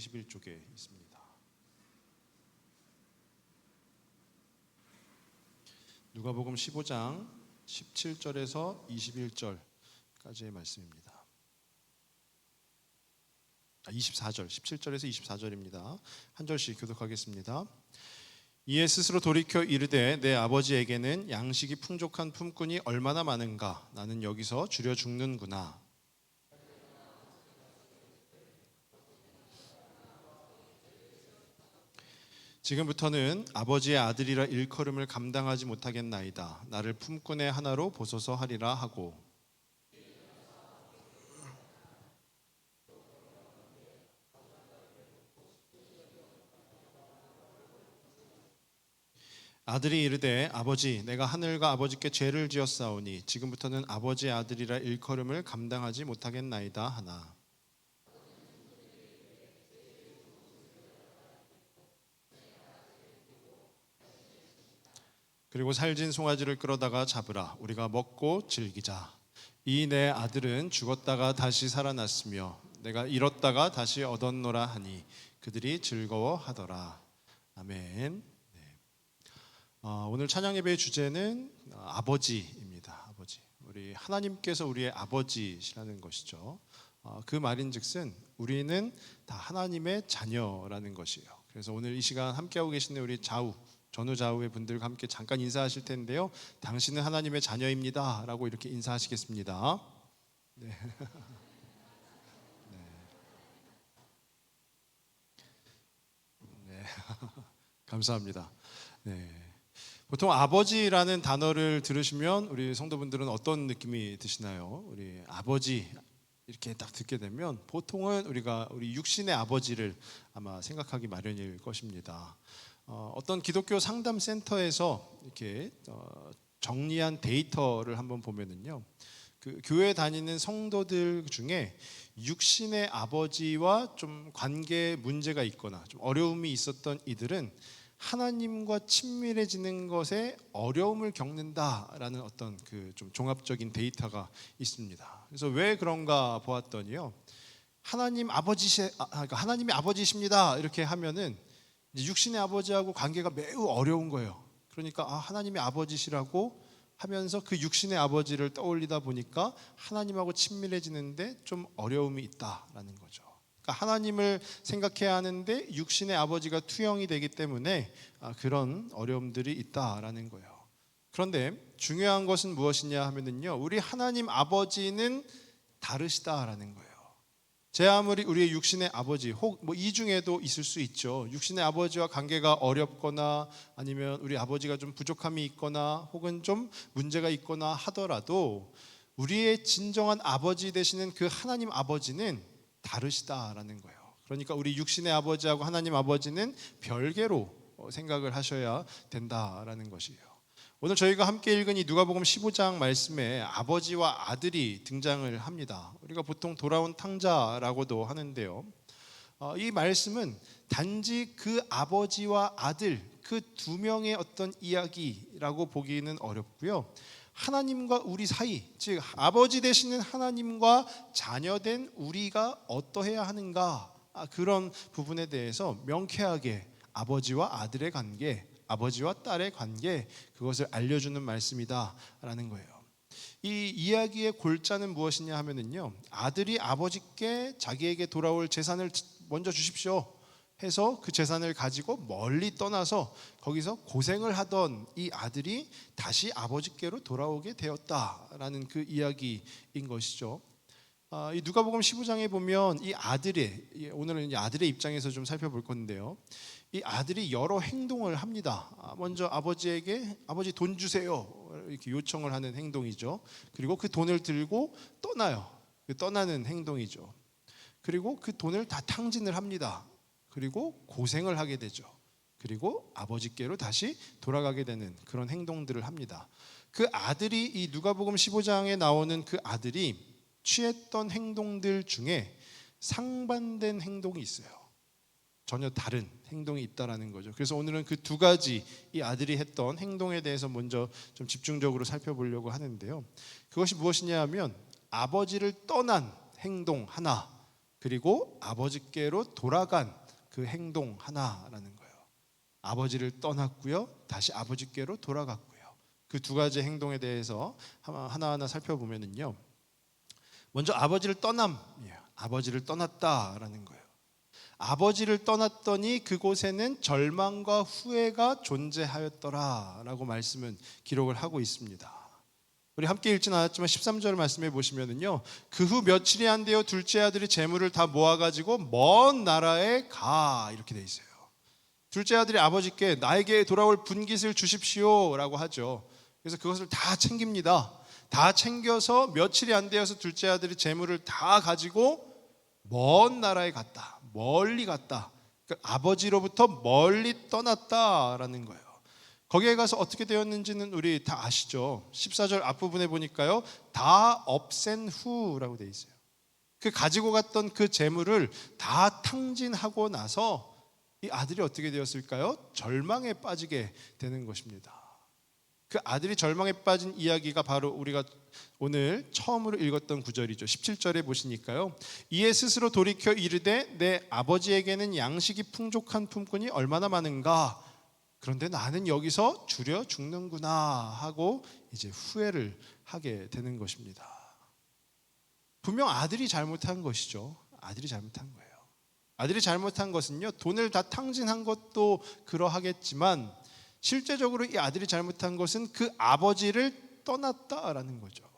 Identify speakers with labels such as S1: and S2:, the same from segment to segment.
S1: 121쪽에 있습니다. 누가복음 15장 17절에서 21절까지의 말씀입니다. 24절, 17절에서 24절입니다. 한 절씩 교독하겠습니다. 이에 스스로 돌이켜 이르되 내 아버지에게는 양식이 풍족한 품꾼이 얼마나 많은가. 나는 여기서 줄여 죽는구나. 지금부터는 아버지의 아들이라 일컬음을 감당하지 못하겠나이다. 나를 품꾼의 하나로 보소서 하리라 하고, 아들이 이르되 아버지 내가 하늘과 아버지께 죄를 지었사오니 지금부터는 아버지의 아들이라 일컬음을 감당하지 못하겠나이다 하나. 그리고 살진 송아지를 끌어다가 잡으라. 우리가 먹고 즐기자. 이 내 아들은 죽었다가 다시 살아났으며 내가 잃었다가 다시 얻었노라 하니 그들이 즐거워하더라. 아멘. 오늘 찬양 예배의 주제는 아버지입니다. 아버지. 우리 하나님께서 우리의 아버지시라는 것이죠. 그 말인즉슨 우리는 다 하나님의 자녀라는 것이에요. 그래서 오늘 이 시간 함께하고 계시는 우리 전후좌우의 분들과 함께 잠깐 인사하실 텐데요. 당신은 하나님의 자녀입니다 라고 이렇게 인사하시겠습니다. 네. 네. 감사합니다. 네. 보통 아버지라는 단어를 들으시면 우리 성도분들은 어떤 느낌이 드시나요? 우리 아버지 이렇게 딱 듣게 되면 보통은 우리 육신의 아버지를 아마 생각하기 마련일 것입니다. 어떤 기독교 상담 센터에서 이렇게 정리한 데이터를 한번 보면은요, 그 교회 다니는 성도들 중에 육신의 아버지와 좀 관계 문제가 있거나 좀 어려움이 있었던 이들은 하나님과 친밀해지는 것에 어려움을 겪는다라는 어떤 그 좀 종합적인 데이터가 있습니다. 그래서 왜 그런가 보았더니요, 하나님이 아버지십니다 이렇게 하면은 육신의 아버지하고 관계가 매우 어려운 거예요. 그러니까 하나님이 아버지시라고 하면서 그 육신의 아버지를 떠올리다 보니까 하나님하고 친밀해지는데 좀 어려움이 있다라는 거죠. 그러니까 하나님을 생각해야 하는데 육신의 아버지가 투영이 되기 때문에 그런 어려움들이 있다라는 거예요. 그런데 중요한 것은 무엇이냐 하면은요, 우리 하나님 아버지는 다르시다라는 거예요. 제 아무리 우리의 육신의 아버지, 혹 이 중에도 있을 수 있죠. 육신의 아버지와 관계가 어렵거나 아니면 우리 아버지가 좀 부족함이 있거나 혹은 좀 문제가 있거나 하더라도 우리의 진정한 아버지 되시는 그 하나님 아버지는 다르시다라는 거예요. 그러니까 우리 육신의 아버지하고 하나님 아버지는 별개로 생각을 하셔야 된다라는 것이에요. 오늘 저희가 함께 읽은 이 누가복음 15장 말씀에 아버지와 아들이 등장을 합니다. 우리가 보통 돌아온 탕자라고도 하는데요, 이 말씀은 단지 그 아버지와 아들 그 두 명의 어떤 이야기라고 보기는 어렵고요, 하나님과 우리 사이, 즉 아버지 되시는 하나님과 자녀된 우리가 어떠해야 하는가, 그런 부분에 대해서 명쾌하게 아버지와 아들의 관계, 아버지와 딸의 관계, 그것을 알려주는 말씀이다라는 거예요. 이 이야기의 골자는 무엇이냐 하면은요, 아들이 아버지께 자기에게 돌아올 재산을 먼저 주십시오 해서 그 재산을 가지고 멀리 떠나서 거기서 고생을 하던 이 아들이 다시 아버지께로 돌아오게 되었다라는 그 이야기인 것이죠. 이 누가복음 15장에 보면 이 오늘은 이 아들의 입장에서 좀 살펴볼 건데요, 이 아들이 여러 행동을 합니다. 먼저 아버지에게 아버지 돈 주세요 이렇게 요청을 하는 행동이죠. 그리고 그 돈을 들고 떠나요. 그 떠나는 행동이죠. 그리고 그 돈을 다 탕진을 합니다. 그리고 고생을 하게 되죠. 그리고 아버지께로 다시 돌아가게 되는 그런 행동들을 합니다. 그 아들이, 이 누가복음 15장에 나오는 그 아들이 취했던 행동들 중에 상반된 행동이 있어요. 전혀 다른 행동이 있다라는 거죠. 그래서 오늘은 그 두 가지 이 아들이 했던 행동에 대해서 먼저 좀 집중적으로 살펴보려고 하는데요, 그것이 무엇이냐 하면 아버지를 떠난 행동 하나, 그리고 아버지께로 돌아간 그 행동 하나라는 거예요. 아버지를 떠났고요, 다시 아버지께로 돌아갔고요. 그 두 가지 행동에 대해서 하나하나 살펴보면은요, 먼저 아버지를 떠남이에요. 아버지를 떠났다라는 거예요. 아버지를 떠났더니 그곳에는 절망과 후회가 존재하였더라라고 말씀은 기록을 하고 있습니다. 우리 함께 읽진 않았지만 13절 말씀해 보시면은요, 그 후 며칠이 안 되어 둘째 아들이 재물을 다 모아가지고 먼 나라에 가, 이렇게 돼 있어요. 둘째 아들이 아버지께 나에게 돌아올 분깃을 주십시오라고 하죠. 그래서 그것을 다 챙깁니다. 다 챙겨서 며칠이 안 되어서 둘째 아들이 재물을 다 가지고 먼 나라에 갔다, 멀리 갔다. 그러니까 아버지로부터 멀리 떠났다라는 거예요. 거기에 가서 어떻게 되었는지는 우리 다 아시죠. 14절 앞부분에 보니까요, 다 없앤 후라고 돼 있어요. 그 가지고 갔던 그 재물을 다 탕진하고 나서 이 아들이 어떻게 되었을까요? 절망에 빠지게 되는 것입니다. 그 아들이 절망에 빠진 이야기가 바로 우리가 오늘 처음으로 읽었던 구절이죠. 17절에 보시니까요, 이에 스스로 돌이켜 이르되 내 아버지에게는 양식이 풍족한 품꾼이 얼마나 많은가, 그런데 나는 여기서 줄여 죽는구나 하고 이제 후회를 하게 되는 것입니다. 분명 아들이 잘못한 것이죠. 아들이 잘못한 거예요. 아들이 잘못한 것은요, 돈을 다 탕진한 것도 그러하겠지만 실제적으로 이 아들이 잘못한 것은 그 아버지를 떠났다라는 거죠.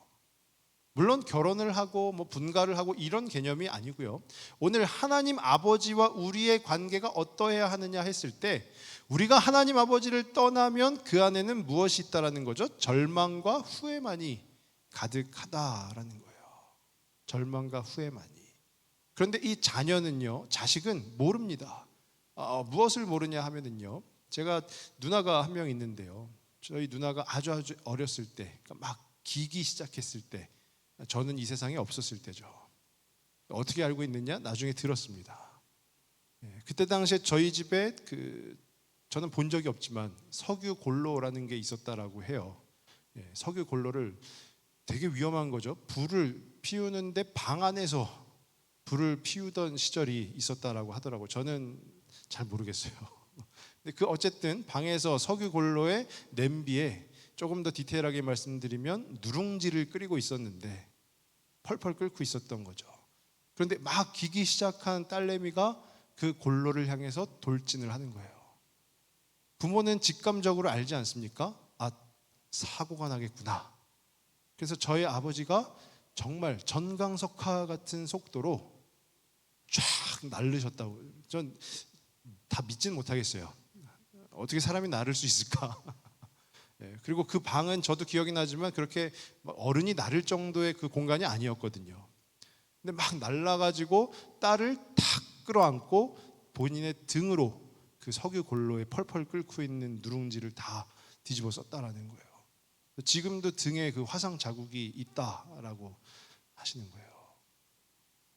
S1: 물론 결혼을 하고 뭐 분가를 하고 이런 개념이 아니고요, 오늘 하나님 아버지와 우리의 관계가 어떠해야 하느냐 했을 때, 우리가 하나님 아버지를 떠나면 그 안에는 무엇이 있다라는 거죠? 절망과 후회만이 가득하다라는 거예요. 절망과 후회만이. 그런데 이 자녀는요, 자식은 모릅니다. 무엇을 모르냐 하면은요, 제가 누나가 한 명 있는데요, 저희 누나가 아주 어렸을 때, 그러니까 막 기기 시작했을 때, 저는 이 세상에 없었을 때죠. 어떻게 알고 있느냐? 나중에 들었습니다. 그때 당시에 저희 집에 저는 본 적이 없지만 석유 골로라는 게 있었다라고 해요. 석유 골로를 되게 위험한 거죠. 불을 피우는데 방 안에서 불을 피우던 시절이 있었다라고 하더라고요. 저는 잘 모르겠어요. 근데 어쨌든 방에서 석유 골로의 냄비에 조금 더 디테일하게 말씀드리면 누룽지를 끓이고 있었는데 펄펄 끓고 있었던 거죠. 그런데 막 기기 시작한 딸내미가 그 골로를 향해서 돌진을 하는 거예요. 부모는 직감적으로 알지 않습니까? 아, 사고가 나겠구나. 그래서 저희 아버지가 정말 전강석화 같은 속도로 쫙 날르셨다고. 전 다 믿지는 못하겠어요. 어떻게 사람이 나를 수 있을까? 그리고 그 방은 저도 기억이 나지만 그렇게 어른이 나를 정도의 그 공간이 아니었거든요. 근데 막 날라가지고 딸을 탁 끌어안고 본인의 등으로 그 석유 골로에 펄펄 끓고 있는 누룽지를 다 뒤집어 썼다라는 거예요. 지금도 등에 그 화상 자국이 있다라고 하시는 거예요.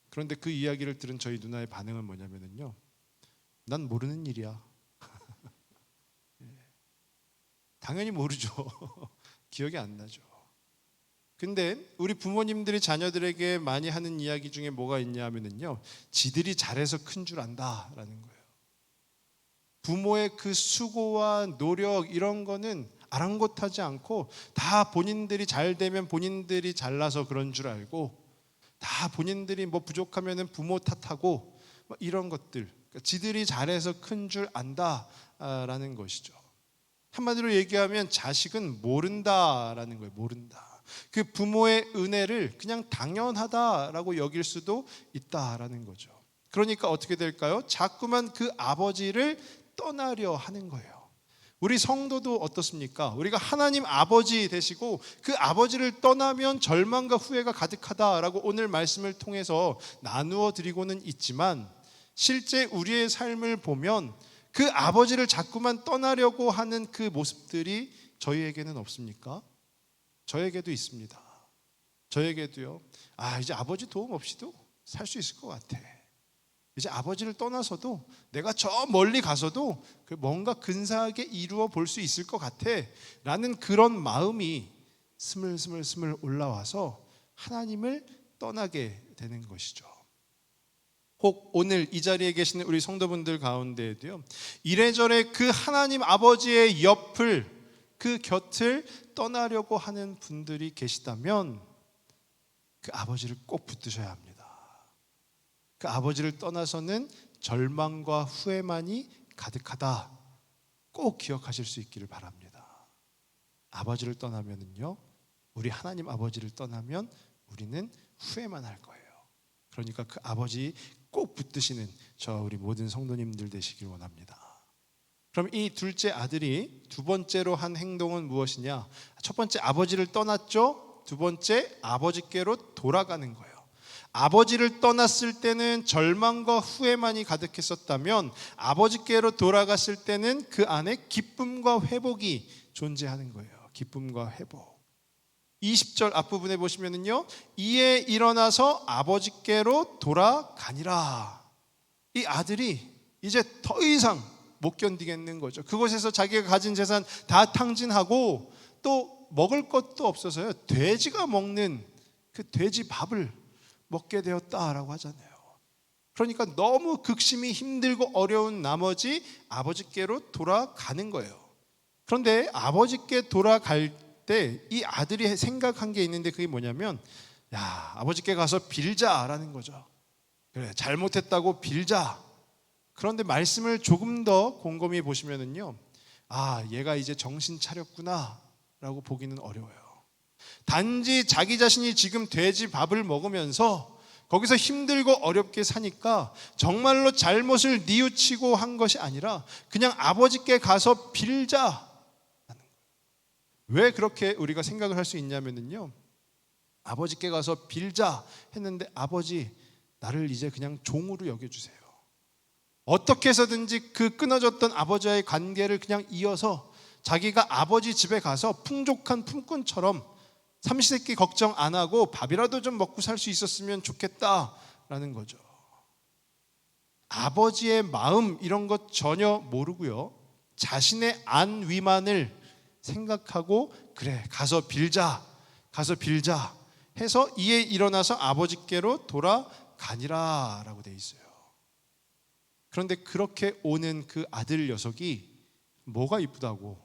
S1: 그런데 그 이야기를 들은 저희 누나의 반응은 뭐냐면요, 난 모르는 일이야. 당연히 모르죠. 기억이 안 나죠. 근데 우리 부모님들이 자녀들에게 많이 하는 이야기 중에 뭐가 있냐 하면요, 지들이 잘해서 큰 줄 안다라는 거예요. 부모의 그 수고와 노력 이런 거는 아랑곳하지 않고 다 본인들이 잘 되면 본인들이 잘나서 그런 줄 알고, 다 본인들이 뭐 부족하면은 부모 탓하고 이런 것들, 그러니까 지들이 잘해서 큰 줄 안다라는 것이죠. 한마디로 얘기하면 자식은 모른다라는 거예요. 모른다. 그 부모의 은혜를 그냥 당연하다라고 여길 수도 있다라는 거죠. 그러니까 어떻게 될까요? 자꾸만 그 아버지를 떠나려 하는 거예요. 우리 성도도 어떻습니까? 우리가 하나님 아버지 되시고 그 아버지를 떠나면 절망과 후회가 가득하다라고 오늘 말씀을 통해서 나누어 드리고는 있지만, 실제 우리의 삶을 보면 그 아버지를 자꾸만 떠나려고 하는 그 모습들이 저희에게는 없습니까? 저에게도 있습니다. 저에게도요. 이제 아버지 도움 없이도 살 수 있을 것 같아. 이제 아버지를 떠나서도 내가 저 멀리 가서도 뭔가 근사하게 이루어 볼 수 있을 것 같아 라는 그런 마음이 스물스물 올라와서 하나님을 떠나게 되는 것이죠. 혹 오늘 이 자리에 계시는 우리 성도분들 가운데에도요, 이래저래 그 하나님 아버지의 옆을, 그 곁을 떠나려고 하는 분들이 계시다면 그 아버지를 꼭 붙드셔야 합니다. 그 아버지를 떠나서는 절망과 후회만이 가득하다. 꼭 기억하실 수 있기를 바랍니다. 아버지를 떠나면은요, 우리 하나님 아버지를 떠나면 우리는 후회만 할 거예요. 그러니까 그 아버지 꼭 붙드시는 저 우리 모든 성도님들 되시길 원합니다. 그럼 이 둘째 아들이 두 번째로 한 행동은 무엇이냐? 첫 번째, 아버지를 떠났죠. 두 번째, 아버지께로 돌아가는 거예요. 아버지를 떠났을 때는 절망과 후회만이 가득했었다면 아버지께로 돌아갔을 때는 그 안에 기쁨과 회복이 존재하는 거예요. 기쁨과 회복. 20절 앞부분에 보시면은요, 이에 일어나서 아버지께로 돌아가니라. 이 아들이 이제 더 이상 못 견디겠는 거죠. 그곳에서 자기가 가진 재산 다 탕진하고 또 먹을 것도 없어서요, 돼지가 먹는 그 돼지 밥을 먹게 되었다라고 하잖아요. 그러니까 너무 극심히 힘들고 어려운 나머지 아버지께로 돌아가는 거예요. 그런데 아버지께 돌아갈 때 이 아들이 생각한 게 있는데, 그게 뭐냐면, 야, 아버지께 가서 빌자라는 거죠. 그래, 잘못했다고 빌자. 그런데 말씀을 조금 더 곰곰이 보시면은요, 아, 얘가 이제 정신 차렸구나 라고 보기는 어려워요. 단지 자기 자신이 지금 돼지 밥을 먹으면서 거기서 힘들고 어렵게 사니까 정말로 잘못을 뉘우치고 한 것이 아니라 그냥 아버지께 가서 빌자. 왜 그렇게 우리가 생각을 할 수 있냐면요, 아버지께 가서 빌자 했는데, 아버지, 나를 이제 그냥 종으로 여겨주세요. 어떻게 해서든지 그 끊어졌던 아버지와의 관계를 그냥 이어서 자기가 아버지 집에 가서 풍족한 품꾼처럼 삼시세끼 걱정 안 하고 밥이라도 좀 먹고 살 수 있었으면 좋겠다라는 거죠. 아버지의 마음 이런 것 전혀 모르고요, 자신의 안위만을 생각하고, 그래, 가서 빌자 해서 이에 일어나서 아버지께로 돌아가니라 라고 돼 있어요. 그런데 그렇게 오는 그 아들 녀석이 뭐가 이쁘다고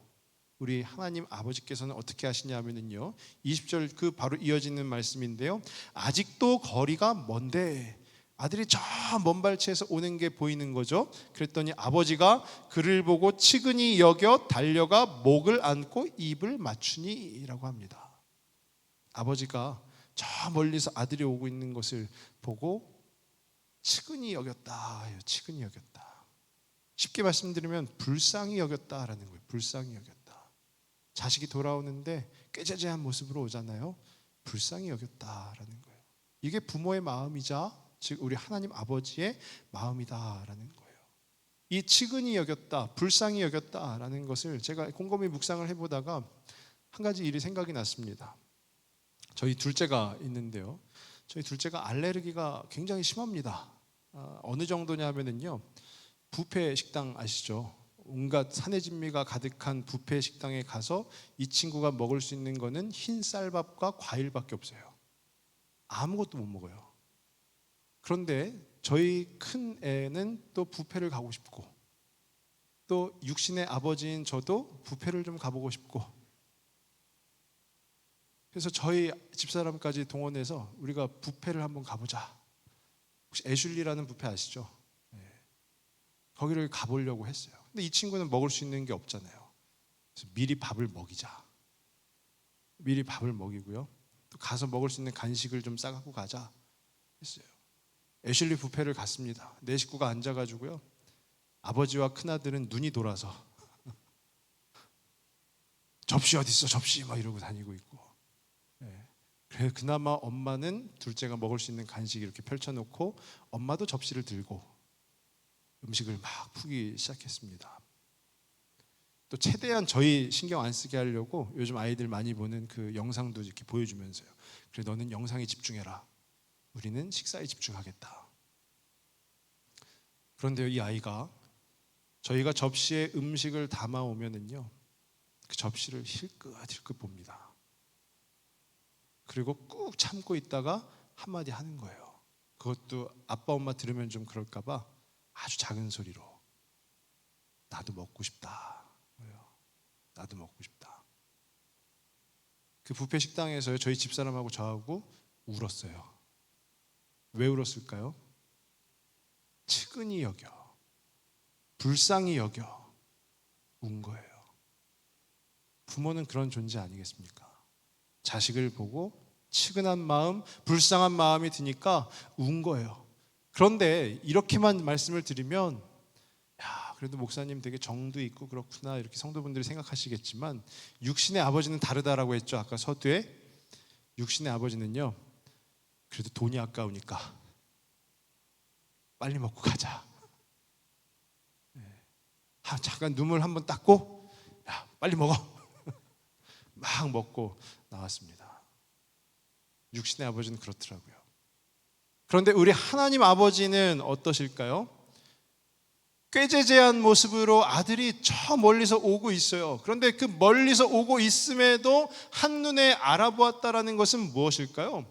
S1: 우리 하나님 아버지께서는 어떻게 하시냐면요, 20절 그 바로 이어지는 말씀인데요, 아직도 거리가 먼데, 아들이 저 먼 발치에서 오는 게 보이는 거죠. 그랬더니 아버지가 그를 보고 측은히 여겨 달려가 목을 안고 입을 맞추니 라고 합니다. 아버지가 저 멀리서 아들이 오고 있는 것을 보고 측은히 여겼다. 측은히 여겼다. 쉽게 말씀드리면 불쌍히 여겼다라는 거예요. 불쌍히 여겼다. 자식이 돌아오는데 꾀죄죄한 모습으로 오잖아요. 불쌍히 여겼다라는 거예요. 이게 부모의 마음이자 즉 우리 하나님 아버지의 마음이다라는 거예요. 이 측은히 여겼다, 불쌍히 여겼다라는 것을 제가 곰곰이 묵상을 해보다가 한 가지 일이 생각이 났습니다. 저희 둘째가 있는데요, 저희 둘째가 알레르기가 굉장히 심합니다. 어느 정도냐면요, 뷔페 식당 아시죠? 온갖 산해진미가 가득한 뷔페 식당에 가서 이 친구가 먹을 수 있는 거는 흰 쌀밥과 과일밖에 없어요. 아무것도 못 먹어요. 그런데 저희 큰 애는 또 뷔페를 가고 싶고, 또 육신의 아버지인 저도 뷔페를 좀 가보고 싶고, 그래서 저희 집사람까지 동원해서 우리가 뷔페를 한번 가보자. 혹시 애슐리라는 뷔페 아시죠? 네. 거기를 가보려고 했어요. 근데 이 친구는 먹을 수 있는 게 없잖아요. 그래서 미리 밥을 먹이자. 미리 밥을 먹이고요, 또 가서 먹을 수 있는 간식을 좀 싸갖고 가자 했어요. 애슐리 뷔페를 갔습니다. 네 식구가 앉아가지고요, 아버지와 큰아들은 눈이 돌아서 접시 어디 있어, 접시 막 이러고 다니고 있고, 그래 그나마 엄마는 둘째가 먹을 수 있는 간식 이렇게 펼쳐놓고 엄마도 접시를 들고 음식을 막 푸기 시작했습니다. 또 최대한 저희 신경 안 쓰게 하려고 요즘 아이들 많이 보는 그 영상도 이렇게 보여주면서요, 그래 너는 영상에 집중해라, 우리는 식사에 집중하겠다. 그런데요, 이 아이가 저희가 접시에 음식을 담아오면은요, 그 접시를 힐끗힐끗 봅니다. 그리고 꾹 참고 있다가 한마디 하는 거예요. 그것도 아빠 엄마 들으면 좀 그럴까 봐 아주 작은 소리로 나도 먹고 싶다. 나도 먹고 싶다. 그 뷔페 식당에서요, 저희 집사람하고 저하고 울었어요. 왜 울었을까요? 측은히 여겨, 불쌍히 여겨 운 거예요. 부모는 그런 존재 아니겠습니까? 자식을 보고 측은한 마음, 불쌍한 마음이 드니까 운 거예요. 그런데 이렇게만 말씀을 드리면 야, 그래도 목사님 되게 정도 있고 그렇구나 이렇게 성도분들이 생각하시겠지만 육신의 아버지는 다르다라고 했죠. 아까 서두에 육신의 아버지는요, 그래도 돈이 아까우니까 빨리 먹고 가자. 잠깐 눈물 한번 닦고 야, 빨리 먹어. 막 먹고 나왔습니다. 육신의 아버지는 그렇더라고요. 그런데 우리 하나님 아버지는 어떠실까요? 꾀죄죄한 모습으로 아들이 저 멀리서 오고 있어요. 그런데 그 멀리서 오고 있음에도 한눈에 알아보았다라는 것은 무엇일까요?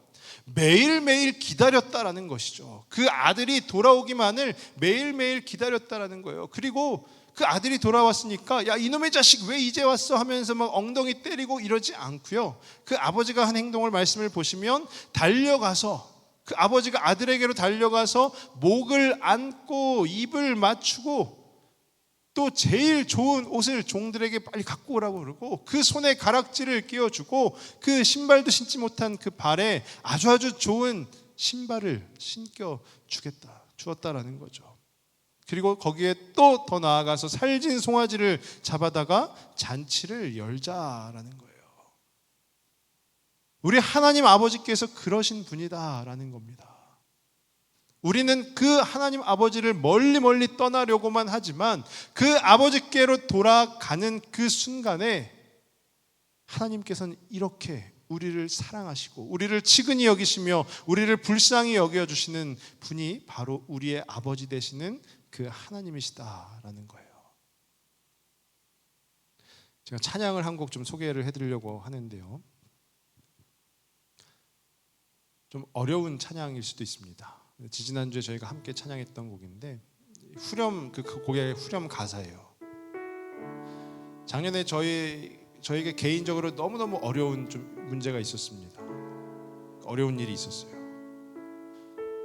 S1: 매일매일 기다렸다라는 것이죠. 그 아들이 돌아오기만을 매일매일 기다렸다라는 거예요. 그리고 그 아들이 돌아왔으니까 야, 이놈의 자식 왜 이제 왔어 하면서 막 엉덩이 때리고 이러지 않고요. 그 아버지가 한 행동을 말씀을 보시면 달려가서 그 아버지가 아들에게로 달려가서 목을 안고 입을 맞추고 또 제일 좋은 옷을 종들에게 빨리 갖고 오라고 그러고 그 손에 가락지를 끼워주고 그 신발도 신지 못한 그 발에 아주 좋은 신발을 신겨 주었다라는 거죠. 그리고 거기에 또 더 나아가서 살진 송아지를 잡아다가 잔치를 열자라는 거예요. 우리 하나님 아버지께서 그러신 분이다라는 겁니다. 우리는 그 하나님 아버지를 멀리 떠나려고만 하지만 그 아버지께로 돌아가는 그 순간에 하나님께서는 이렇게 우리를 사랑하시고 우리를 치근히 여기시며 우리를 불쌍히 여겨주시는 분이 바로 우리의 아버지 되시는 그 하나님이시다라는 거예요. 제가 찬양을 한 곡 좀 소개를 해드리려고 하는데요. 좀 어려운 찬양일 수도 있습니다. 지지난주에 저희가 함께 찬양했던 곡인데 후렴 그 곡의 후렴 가사예요. 작년에 저에게 개인적으로 너무너무 어려운 좀 문제가 있었습니다. 어려운 일이 있었어요.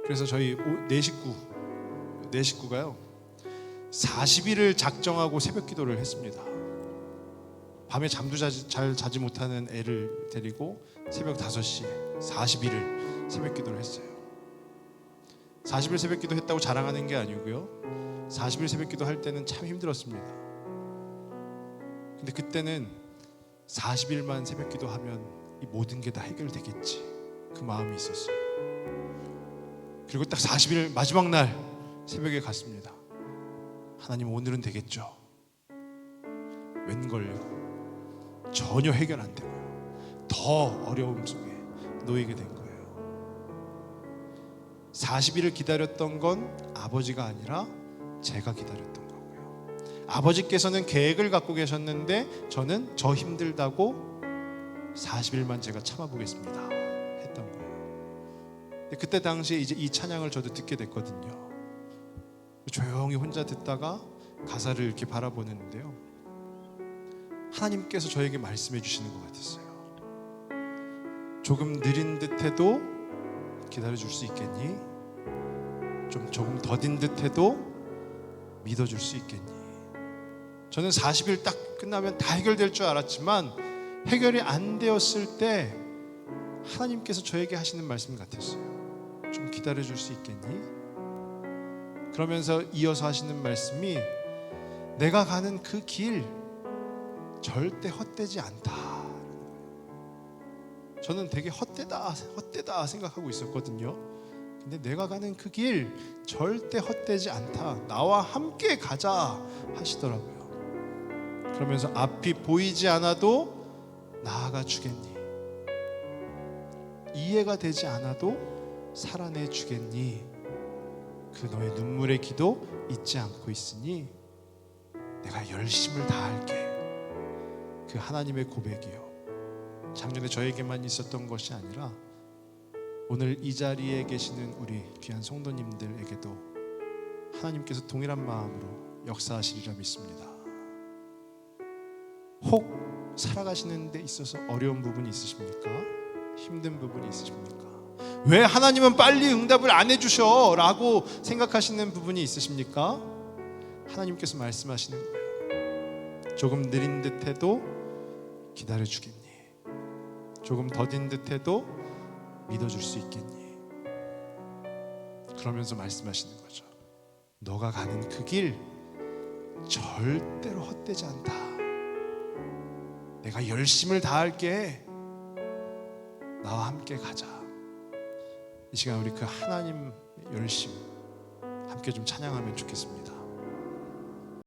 S1: 그래서 저희 네 식구가요 40일을 작정하고 새벽 기도를 했습니다. 밤에 잠도 잘 자지 못하는 애를 데리고 새벽 5시에 40일을 새벽 기도를 했어요. 40일 새벽 기도 했다고 자랑하는 게 아니고요, 40일 새벽 기도 할 때는 참 힘들었습니다. 근데 그때는 40일만 새벽 기도하면 이 모든 게 다 해결되겠지, 그 마음이 있었어요. 그리고 딱 40일 마지막 날 새벽에 갔습니다. 하나님, 오늘은 되겠죠? 웬걸요? 전혀 해결 안 되고요, 더 어려움 속에 놓이게 된 거예요. 40일을 기다렸던 건 아버지가 아니라 제가 기다렸던 거고요. 아버지께서는 계획을 갖고 계셨는데 저는 저 힘들다고 40일만 제가 참아보겠습니다 했던 거예요. 그때 당시에 이제 이 찬양을 저도 듣게 됐거든요. 조용히 혼자 듣다가 가사를 이렇게 바라보는데요, 하나님께서 저에게 말씀해 주시는 것 같았어요. 조금 느린 듯해도 기다려줄 수 있겠니? 조금 더딘 듯해도 믿어줄 수 있겠니? 저는 40일 딱 끝나면 다 해결될 줄 알았지만 해결이 안 되었을 때 하나님께서 저에게 하시는 말씀 같았어요. 좀 기다려줄 수 있겠니? 그러면서 이어서 하시는 말씀이 내가 가는 그 길 절대 헛되지 않다. 저는 되게 헛되다 생각하고 있었거든요. 근데 내가 가는 그 길 절대 헛되지 않다, 나와 함께 가자 하시더라고요. 그러면서 앞이 보이지 않아도 나아가 주겠니? 이해가 되지 않아도 살아내 주겠니? 그 너의 눈물의 기도 잊지 않고 있으니 내가 열심을 다할게. 그 하나님의 고백이요, 작년에 저에게만 있었던 것이 아니라 오늘 이 자리에 계시는 우리 귀한 성도님들에게도 하나님께서 동일한 마음으로 역사하시리라 믿습니다. 혹 살아가시는 데 있어서 어려운 부분이 있으십니까? 힘든 부분이 있으십니까? 왜 하나님은 빨리 응답을 안 해주셔? 라고 생각하시는 부분이 있으십니까? 하나님께서 말씀하시는 거예요. 조금 느린 듯해도 기다려주겠니? 조금 더딘 듯해도 믿어줄 수 있겠니? 그러면서 말씀하시는 거죠. 너가 가는 그 길 절대로 헛되지 않다. 내가 열심을 다할게. 나와 함께 가자. 이 시간 우리 그 하나님의 열심 함께 좀 찬양하면 좋겠습니다.